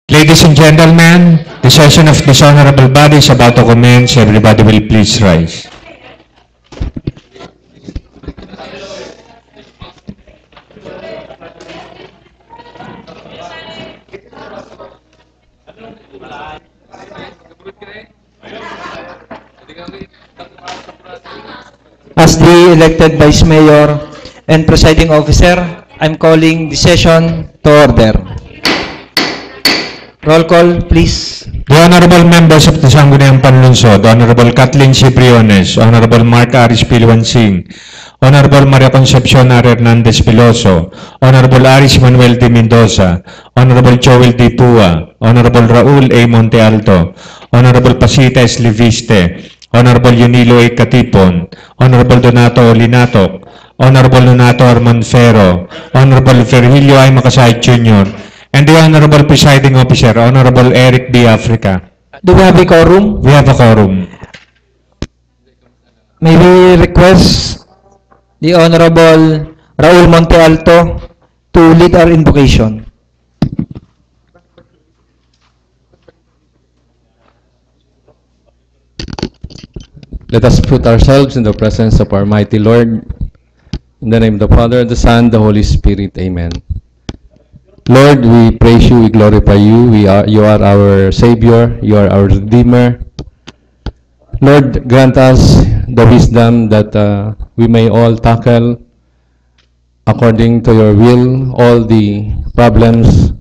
Ladies and gentlemen, the session of this honorable body is about to commence. Everybody will please rise. As the elected Vice Mayor and Presiding Officer, I'm calling the session to order. Roll call, please. The honorable members of the Sangguniang Panlunsod, Honorable Kathleen C. Briones, Honorable Mark Aris Pilwansing, Honorable Maria Concepcion R. Hernandez Piloso, Honorable Aris Manuel D. Mendoza, Honorable Joel D. Pua, Honorable Raul A. Monte Alto, Honorable Pasita S. Liviste, Honorable Yunilo A. Katipon, Honorable Donato Olinatok, Honorable Donato Armand Ferro, Honorable Virgilio I. Makasay Jr., and the Honorable Presiding Officer, Honorable Eric D. Africa. Do we have a quorum? We have a quorum. May we request the Honorable Raul Monte Alto to lead our invocation. Let us put ourselves in the presence of our mighty Lord. In the name of the Father, the Son, the Holy Spirit. Amen. Lord, we praise you, we glorify you. You are our Savior, you are our Redeemer. Lord, grant us the wisdom that we may all tackle according to your will all the problems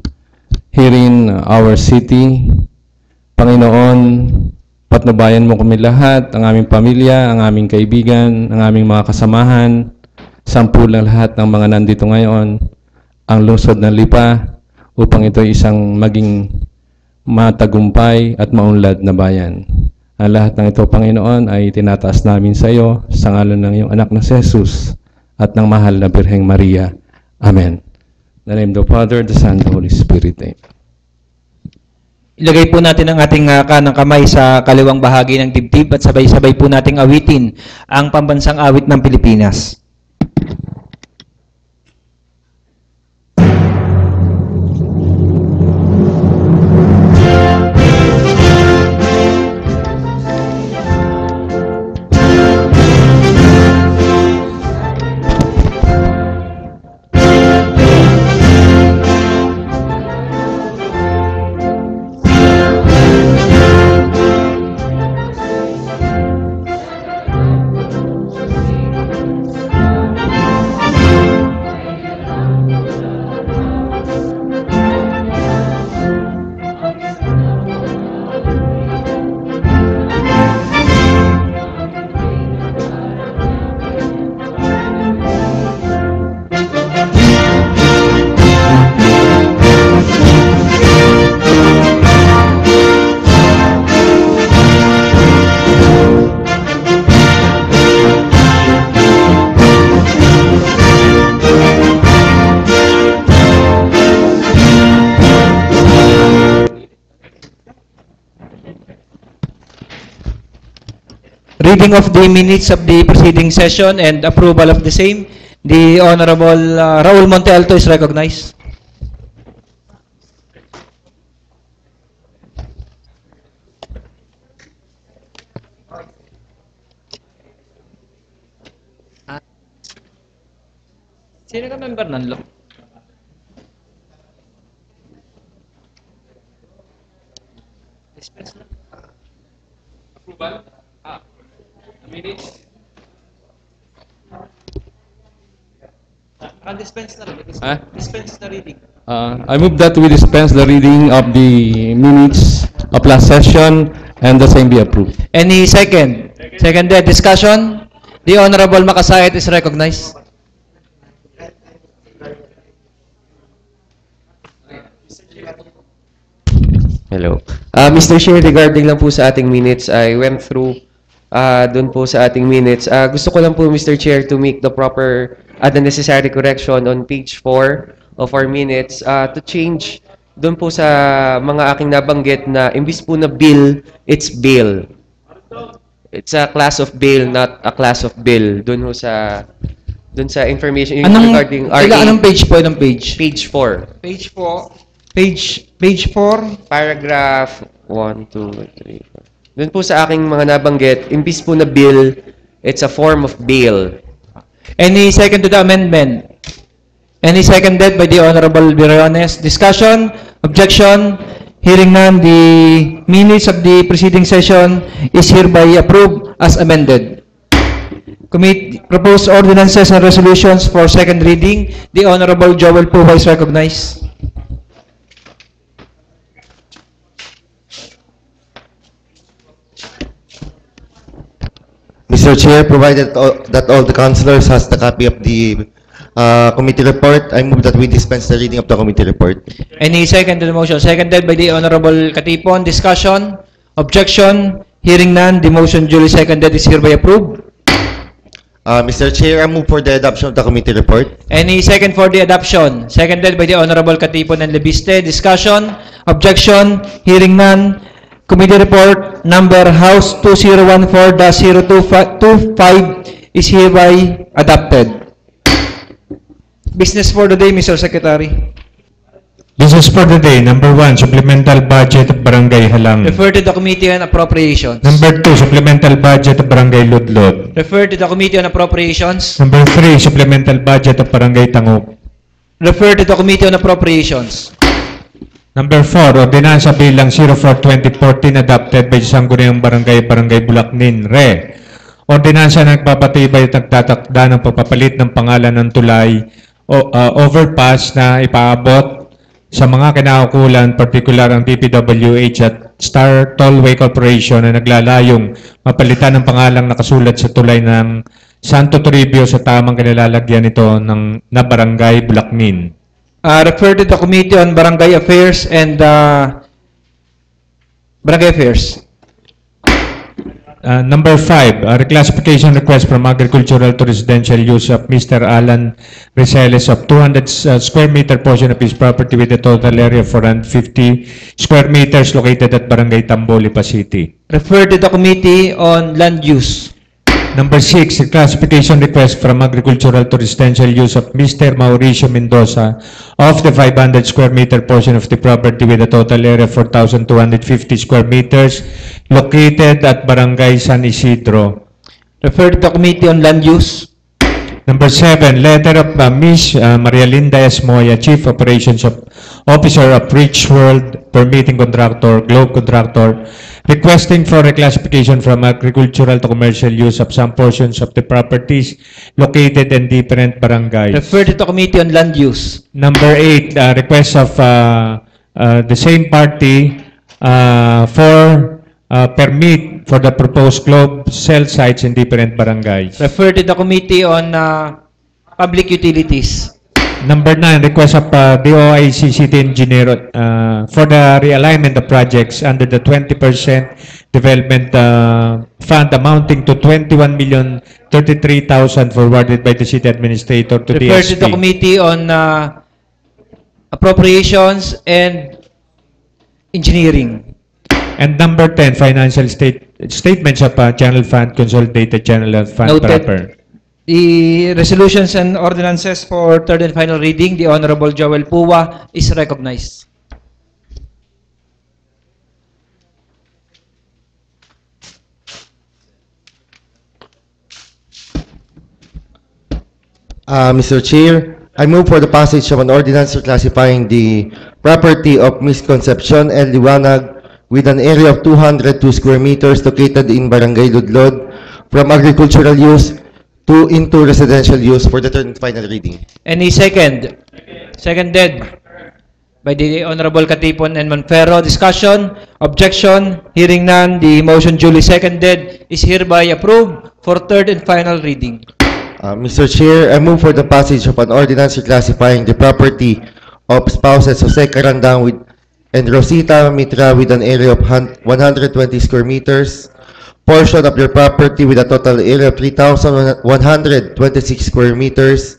here in our city. Panginoon, patnubayan mo kami lahat, ang aming pamilya, ang aming kaibigan, ang aming mga kasamahan, sampulang lahat ng mga nandito ngayon, ang lungsod ng Lipa, upang ito ay isang maging matagumpay at maunlad na bayan. Ang lahat ng ito, Panginoon, ay tinataas namin sa iyo sa ngalan ng iyong anak na si Jesus at ng mahal na Birheng Maria. Amen. In the name of the Father, the Son, the Holy Spirit. Amen. Ilagay po natin ang ating kanang kamay sa kaliwang bahagi ng dibdib at sabay-sabay po nating awitin ang pambansang awit ng Pilipinas. Reading of the minutes of the preceding session and approval of the same, the Honorable Raul Monte Alto is recognized. Sino ka member ng law? Dispense na. Approval? Minutes. Dispense na rin. Dispense na reading. I move that we dispense the reading of the minutes of last session and the same be approved. Any second? Seconded discussion? The Honorable Makasayat is recognized. Hello. Mr. Chair, regarding lang po sa ating minutes, I went through doon po sa ating minutes. Gusto ko lang po, Mr. Chair, to make the proper, the necessary correction on page 4 of our minutes to change doon po sa mga aking nabanggit na imbis po na bill, it's bill. It's a class of bail, not a class of bill. Doon sa information regarding RA. Anong page po? Anong page? Page 4. Page 4. Page 4. Paragraph 1, 2, 3, 4. Doon po sa aking mga nabanggit, imbis po na bill, it's a form of bail. Any second to the amendment? Any seconded by the Honorable Briones? Discussion? Objection? Hearing none, the minutes of the preceding session is hereby approved as amended. Proposed ordinances and resolutions for second reading. The Honorable Joel Puha is recognized. Mr. Chair, provided that all the councilors has the copy of the committee report, I move that we dispense the reading of the committee report. Any second to the motion? Seconded by the Honorable Katipon. Discussion? Objection? Hearing none, the motion duly seconded is hereby approved. Mr. Chair, I move for the adoption of the committee report. Any second for the adoption? Seconded by the Honorable Katipon and Lebiste. Discussion? Objection? Hearing none. Committee report number House 2014-0225 is hereby adopted. Business for the day, Mr. Secretary. Business for the day. Number 1, supplemental budget of Barangay Halang. Refer to the Committee on Appropriations. Number 2, supplemental budget of Barangay Ludlod. Refer to the Committee on Appropriations. Number 3, supplemental budget of Barangay Tanguk. Refer to the Committee on Appropriations. Number 4, ordinansa bilang 04-2014 adopted by Sangguniang Barangay, Barangay Bulacnin, Re. Ordinansa na nagpapatibay at nagtatakda ng pagpapalit ng pangalan ng tulay o overpass na ipaabot sa mga kinaukulan, partikular ang DPWH at Star Tollway Corporation na naglalayong mapalitan ng pangalang nakasulat sa tulay ng Santo Toribio sa tamang kinilalagyan nito na Barangay Bulacnin. Refer to the Committee on Barangay Affairs and Barangay Affairs. Number 5, reclassification request from agricultural to residential use of Mr. Alan Rizeles of 200 square meter portion of his property with a total area of 450 square meters located at Barangay Tambo, Lipa City. Refer to the Committee on Land Use. Number 6, reclassification request from agricultural to residential use of Mr. Mauricio Mendoza of the 500 square meter portion of the property with a total area of 4,250 square meters located at Barangay San Isidro. Refer to the Committee on Land Use. Number 7, letter of Ms. Maria Linda Esmoya, Chief Operations Officer of Rich World Permitting Contractor, Globe Contractor, requesting for reclassification from agricultural to commercial use of some portions of the properties located in different barangays. Refer to the Committee on Land Use. Number 8, request of the same party for permit for the proposed globe cell sites in different barangays. Refer to the Committee on Public Utilities. Number 9, request of DOIC City Engineer for the realignment of projects under the 20% development fund amounting to 21,033,000 forwarded by the City Administrator to Refer to the DSP. Committee on Appropriations and Engineering. And number 10, financial statements of General Fund, Consolidated General Fund Noted. proper. The resolutions and ordinances for third and final reading, the Honorable Joel Puwa is recognized. Mr. Chair, I move for the passage of an ordinance classifying the property of Ms. Concepcion L. Liwanag with an area of 202 square meters located in Barangay Ludlod from agricultural use into residential use for the third and final reading. Any second? Seconded by the Honorable Katipon and Monferro. Discussion? Objection? Hearing none, the motion duly seconded is hereby approved for third and final reading. Mr. Chair, I move for the passage of an ordinance reclassifying the property of spouses Jose Carandang and Rosita Mitra with an area of 120 square meters, portion of their property with a total area of 3,126 square meters,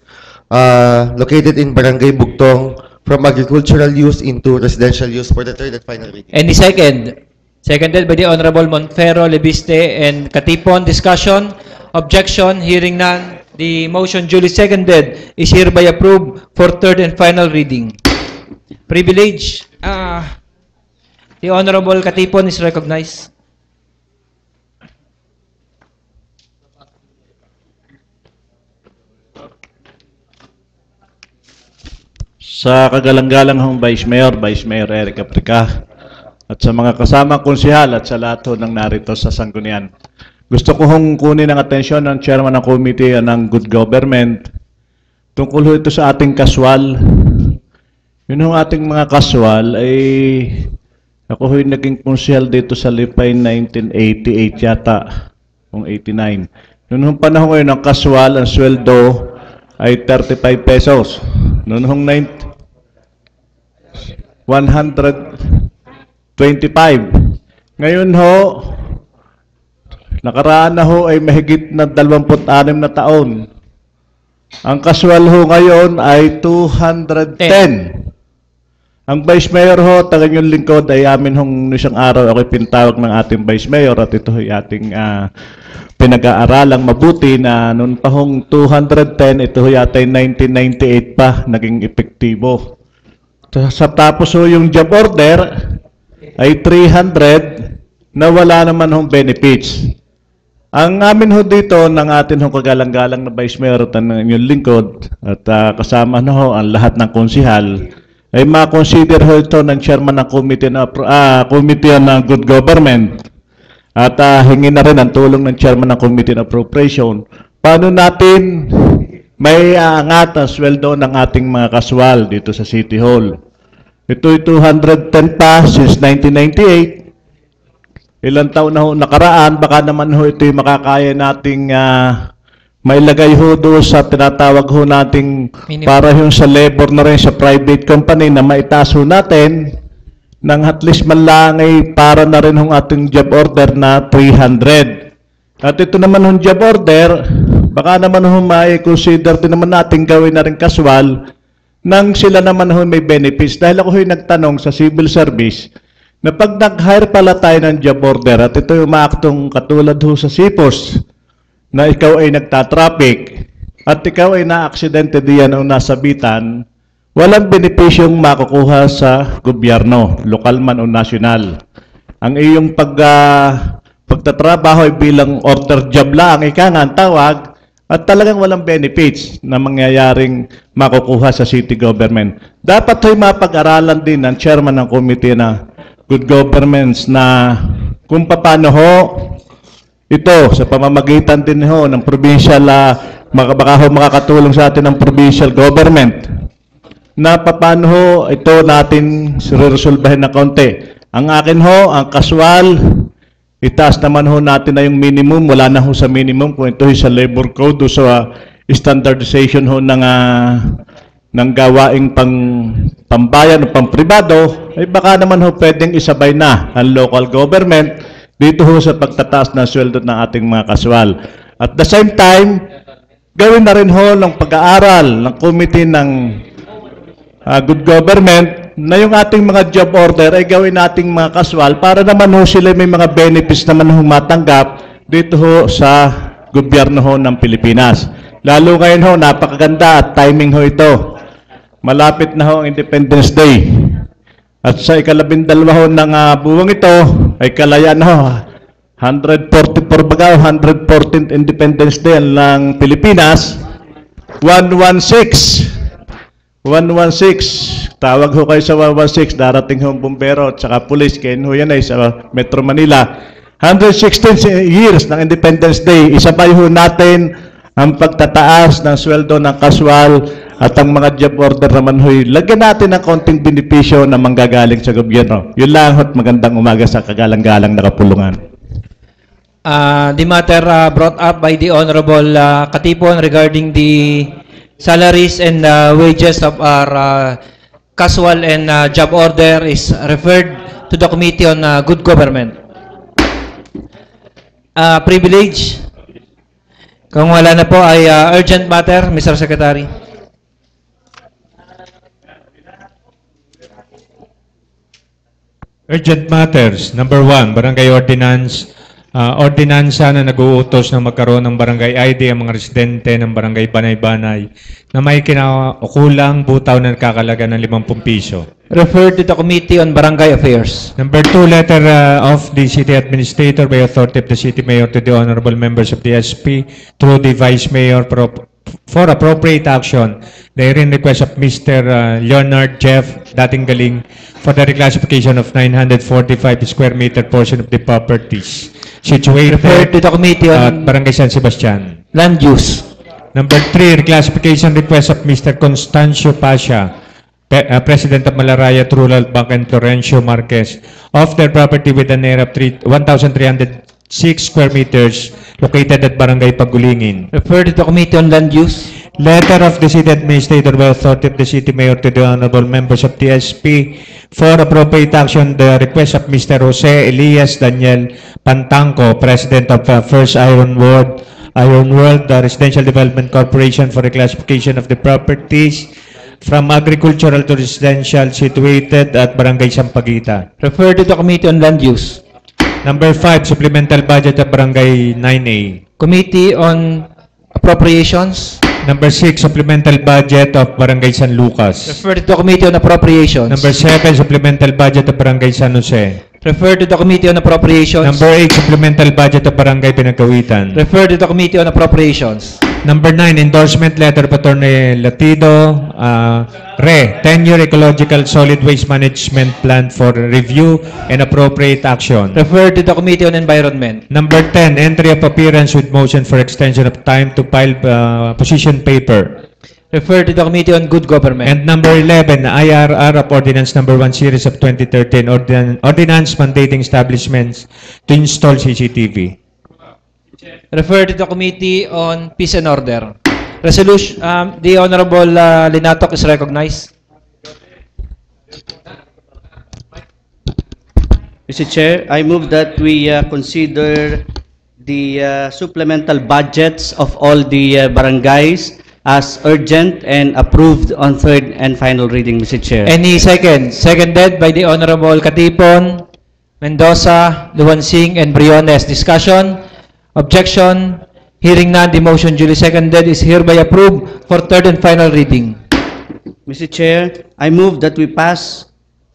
located in Barangay Bugtong, from agricultural use into residential use for the third and final reading. Any second? Seconded by the Honorable Monferro, Lebiste, and Katipon. Discussion? Objection? Hearing none, the motion duly seconded is hereby approved for third and final reading. Privilege. The Honorable Katipon is recognized. Sa kagalang-galang hong Vice Mayor Eric Aprica, at sa mga kasama konsehal at sa lahat ho ng narito sa sanggunian. Gusto ko hong kunin ang atensyon ng Chairman ng Committee ng Good Government tungkol ho ito sa ating kaswal. Yun hong ating mga kaswal ay ako ho'y naging konsehal dito sa Lipay 1988 yata, o 89. Noon hong panahon ngayon ng kaswal, ang sweldo ay 35 pesos. Noon hong 125. Ngayon ho, nakaraan na ho ay mahigit na 26 na taon. Ang kaswal ho ngayon ay 210. Ang Vice Mayor ho, taga yung lingkod ay amin hong isang araw ako'y pinatawag ng ating Vice Mayor at ito ay ating pinag-aaralang mabuti na noon pa hong 210, ito ho yata 1998 pa naging epektibo. Sa tapos ho yung job order ay 300 na wala naman hong benefits. Ang amin ho dito ng atin hong kagalang-galang na Vice Mayor at ng inyong lingkod at kasama na ho ang lahat ng konsihal ay ma-consider ho ito ng Chairman ng Committee on Good Government at hingin na rin ang tulong ng Chairman ng Committee on Appropriation. Paano natin may aangat ang sweldo ng ating mga kaswal dito sa City Hall? Ito'y 210 pa since 1998. Ilang taon na ho nakaraan, baka naman ho ito'y makakaya nating mailagay ho doon sa tinatawag ho nating para yung sa labor na rin sa private company na maitaas ho natin ng at least man lang ay para na rin hong ating job order na 300. At ito naman hong job order, baka naman ho mai-consider din naman natin gawin na rin kaswal nang sila naman ho may benefits. Dahil ako ho'y nagtanong sa civil service na pag nag-hire pala tayo ng job order at ito yung maaktong katulad ho sa SIPOS na ikaw ay nagtatraffic at ikaw ay na-aksidente diyan o nasabitan, walang benepisyong makukuha sa gobyerno, lokal man o nasyonal. Ang iyong pagtatrabaho ay bilang order job lang, ika nga ang tawag, at talagang walang benefits na mangyayaring makukuha sa city government. Dapat ay mapag-aralan din ng chairman ng committee na good governments na kung paano ho ito sa pamamagitan din ho ng provincial, baka ho makakatulong sa atin ng provincial government na paano ho ito natin resolbahin na konti. Ang akin ho, ang kaswal, itaas naman ho natin na yung minimum, wala na ho sa minimum kung ito sa labor code o sa standardization ho ng gawaing pambayan o pampribado, ay baka naman ho pwedeng isabay na ang local government dito ho sa pagtataas ng sweldo ng ating mga kaswal. At the same time, gawin na rin ho ng pag-aaral ng committee ng good government na yung ating mga job order ay gawin nating mga kaswal para naman ho sila may mga benefits naman ho matanggap dito ho sa gobyerno ho ng Pilipinas. Lalo ngayon ho, napakaganda at timing ho ito. Malapit na ho ang Independence Day. At sa ika-12 ho ng buwang ito, ay kalayaan ho, 144 baga, 114th Independence Day ang Pilipinas, 116, tawag ho kayo sa 116, darating ho ang bumbero at saka pulis, kayo ho yan ay sa Metro Manila. 116 years ng Independence Day, isabay ho natin ang pagtataas ng sweldo ng kaswal at ang mga job order naman ho'y lagyan natin ng konting benepisyo na manggagaling sa gobyerno. Yun lang at magandang umaga sa kagalang-galang na kapulungan. The matter brought up by the Honorable Katipon regarding the salaries and wages of our casual and job order is referred to the Committee on Good Government. Privilege. Kung wala na po ay urgent matter, Mr. Secretary. Urgent matters. Number 1, Barangay Ordinance. Ordinansa na nag-uutos na magkaroon ng barangay ID ang mga residente ng Barangay Banay-Banay na may kinaukulang butaw na nakakalaga ng 50 piso. Referred to the Committee on Barangay Affairs. Number 2, letter of the City Administrator by authority of the City Mayor to the honorable members of the SP through the Vice Mayor for appropriate action. The hearing request of Mr. Leonard Jeff Datinggaling for the reclassification of 945 square meter portion of the properties situated Referred to the Committee at on Barangay San Sebastian. Land Use. Number 3, reclassification request of Mr. Constancio Pasha, President of Malarayan Rural Bank, and Florencio Marquez of their property with an area of 1,306 square meters located at Barangay Pagulingin. Referred to the Committee on Land Use. Letter of the City Administrator by authority of the City Mayor to the honorable members of the SP for appropriate action, the request of Mr. Jose Elias Daniel Pantangco, President of First Iron World Residential Development Corporation for reclassification of the properties from agricultural to residential situated at Barangay Sampaguita. Referred to the Committee on Land Use. Number 5, supplemental budget of Barangay 9A. Committee on Appropriations. Number 6, supplemental budget of Barangay San Lucas. Referred to the Committee on Appropriations. Number 7, supplemental budget of Barangay San Jose. Referred to the Committee on Appropriations. Number 8, supplemental budget of Barangay Pinagkawitan. Referred to the Committee on Appropriations. Number 9, endorsement letter of Attorney Latido, Re, 10-year ecological solid waste management plan for review and appropriate action. Referred to the Committee on Environment. Number 10, entry of appearance with motion for extension of time to file position paper. Referred to the Committee on Good Government. And number 11, IRR of Ordinance Number 1 Series of 2013, Ordinance mandating establishments to install CCTV. Referred to the Committee on Peace and Order. Resolution, the Honorable Linatok is recognized. Mr. Chair, I move that we consider the supplemental budgets of all the barangays as urgent and approved on third and final reading, Mr. Chair. Any second? Seconded by the Honorable Katipon, Mendoza, Luwansing, and Briones. Discussion? Objection? Hearing none, the motion duly seconded is hereby approved for third and final reading. Mr. Chair, I move that we pass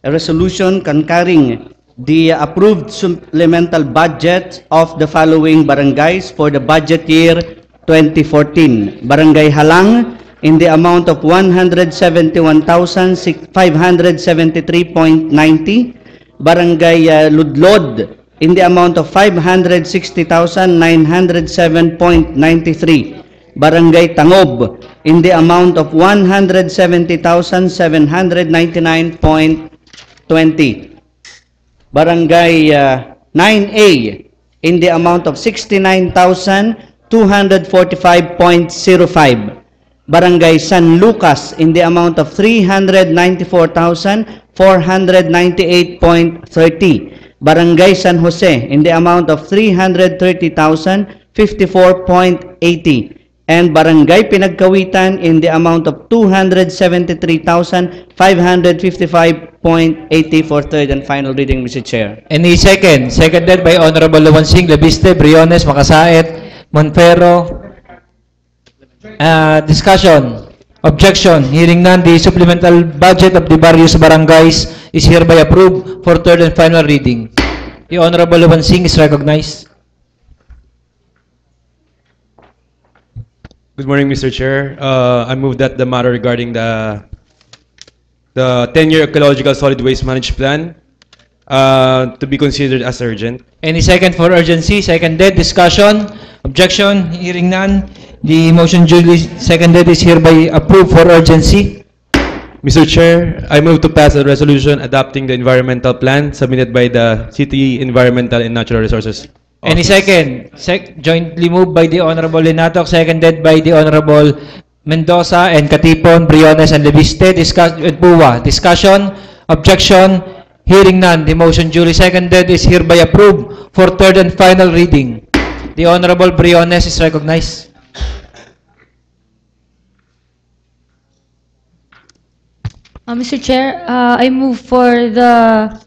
a resolution concurring the approved supplemental budget of the following barangays for the budget year 2014. Barangay Halang in the amount of 171,573.90. Barangay Ludlod in the amount of 560,907.93. Barangay Tangob in the amount of 170,799.20. Barangay 9A in the amount of 69,245.05. Barangay San Lucas in the amount of 394,498.30. Barangay San Jose in the amount of 330,054.80. And Barangay Pinagkawitan in the amount of 273,555.80 for third and final reading, Mr. Chair. Any second? Seconded by Honorable Luwansing, Labiste, Briones, Makasaet, Monfero. Discussion. Objection. Hearing none, the supplemental budget of the various barangays is hereby approved for third and final reading. The Honorable Luwansing is recognized. Good morning, Mr. Chair. I move that the matter regarding the 10-year ecological solid waste management plan to be considered as urgent. Any second for urgency? Seconded. Discussion. Objection. Hearing none, the motion duly seconded is hereby approved for urgency. Mr. Chair, I move to pass a resolution adopting the environmental plan submitted by the City Environmental and Natural Resources. Any second? Jointly moved by the Honorable Linatok, seconded by the Honorable Mendoza and Katipon, Briones, and Leviste. Discussion? Objection? Hearing none, the motion duly seconded is hereby approved for third and final reading. The Honorable Briones is recognized. Mr. Chair, I move for the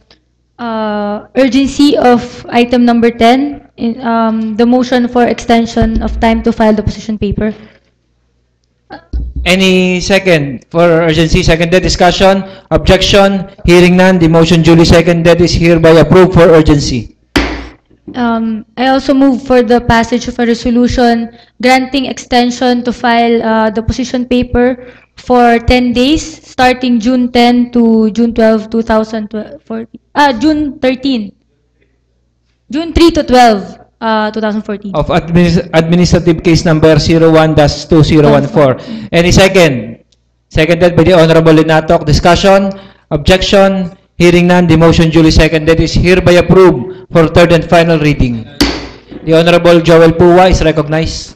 urgency of item number 10, the motion for extension of time to file the position paper. Any second for urgency? Seconded. Discussion? Objection? Hearing none, the motion duly seconded is hereby approved for urgency. I also move for the passage of a resolution granting extension to file the position paper for 10 days, starting June 10 to June 12, 2014. June 13. June 3 to 12, 2014. Of administrative case number 01-2014. Any second? Seconded by the Honorable Linatok. Discussion? Objection? Hearing none, the motion duly seconded is hereby approved for third and final reading. The Honorable Joel Puwa is recognized.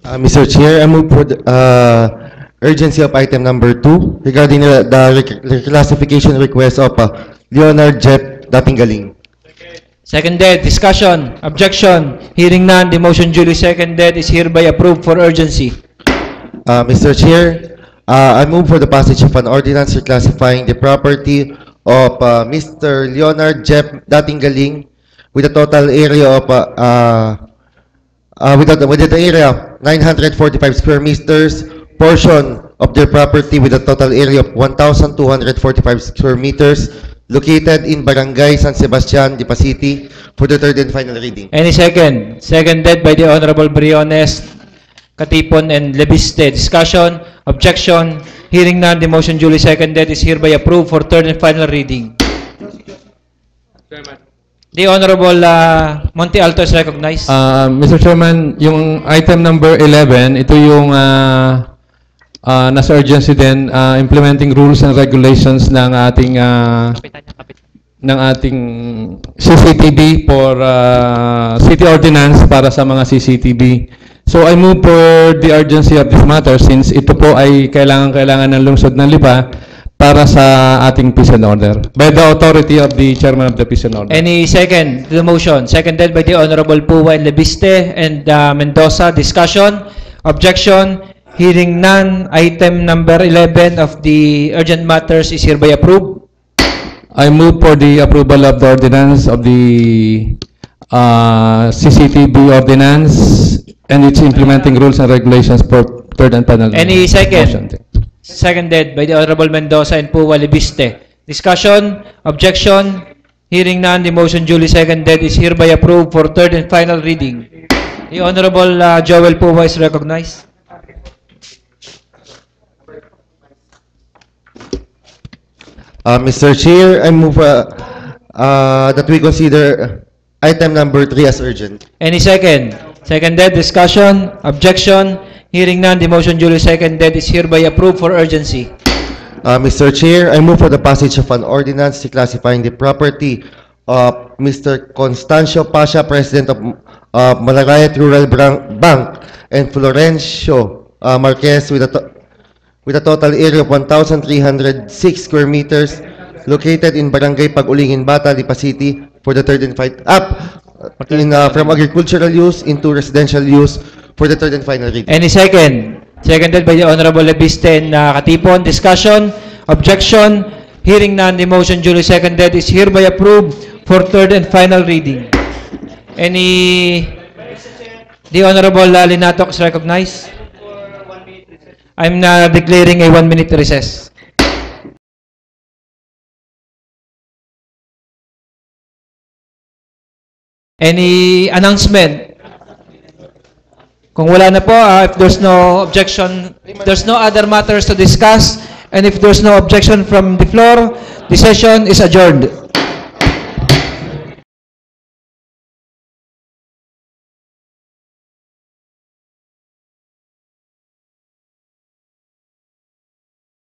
Mr. Chair, I move for the urgency of item number 2 regarding the reclassification request of Leonard Jeff Datinggaling. Seconded. Discussion? Objection? Hearing none, the motion duly seconded is hereby approved for urgency. Mr. Chair, I move for the passage of an ordinance reclassifying the property of Mr. Leonard Jeff Datinggaling with a total area of with the area of 945 square meters, portion of their property with a total area of 1,245 square meters, located in Barangay San Sebastian, Lipa City, for the third and final reading. Any second? Seconded by the Honorable Briones, Katipon, and Lebiste. Discussion? Objection? Hearing none, the motion duly seconded is hereby approved for third and final reading. The Honorable Monte Alto is recognized. Mr. Chairman, yung item number 11, ito yung nasa urgency din, implementing rules and regulations ng ating CCTV for city ordinance para sa mga CCTV. So I move for the urgency of this matter since ito po ay kailangan ng lungsod ng Lipa para sa ating peace and order by the authority of the chairman of the peace and order. Any second to the motion? Seconded by the Honorable Puwa and Lebiste and Mendoza. Discussion? Objection? Hearing none, item number 11 of the urgent matters is hereby approved. I move for the approval of the ordinance of the CCTV ordinance and its implementing rules and regulations for third and final. Any second? motion. Seconded by the Honorable Mendoza and Puwa Lebiste. Discussion? Objection? Hearing none, the motion duly seconded is hereby approved for third and final reading. The Honorable Joel Puwa is recognized. Mr. Chair, I move that we consider item number 3 as urgent. Any second? Seconded. Discussion? Objection? Hearing none, the motion duly seconded is hereby approved for urgency. Mr. Chair, I move for the passage of an ordinance declassifying the property of Mr. Constancio Pasha, President of Malarayat Rural Bank, and Florencio Marquez with a total area of 1,306 square meters, located in Barangay Pag-Ulingin, Bata, Lipa City, for the third and final from agricultural use into residential use for the third and final reading. Any second? Seconded by the Honorable Lebiste and Katipon. Discussion? Objection? Hearing none, the motion duly seconded is hereby approved for third and final reading. The Honorable Linatok is recognized. I'm declaring a 1-minute recess. Any announcement? Kung wala na po, if there's no objection, if there's no other matters to discuss, and if there's no objection from the floor, the session is adjourned.